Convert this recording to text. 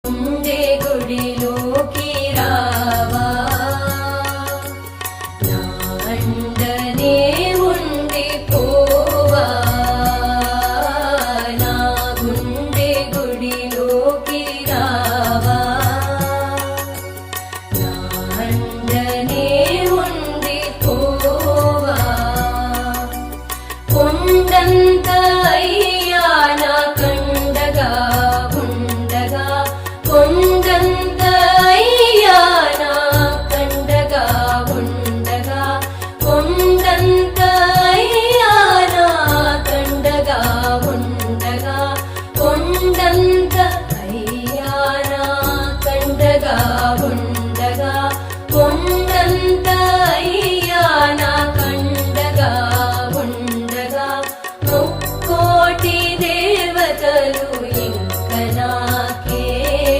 ఉండే గుడిలోకి రావా నా అండనే ఉండిపోవా నా గుండె గుడిలోకి రావా నా అండనే ఉండిపోవా కొండంత అయ్యా నా కండగా ఉండగా కొండంత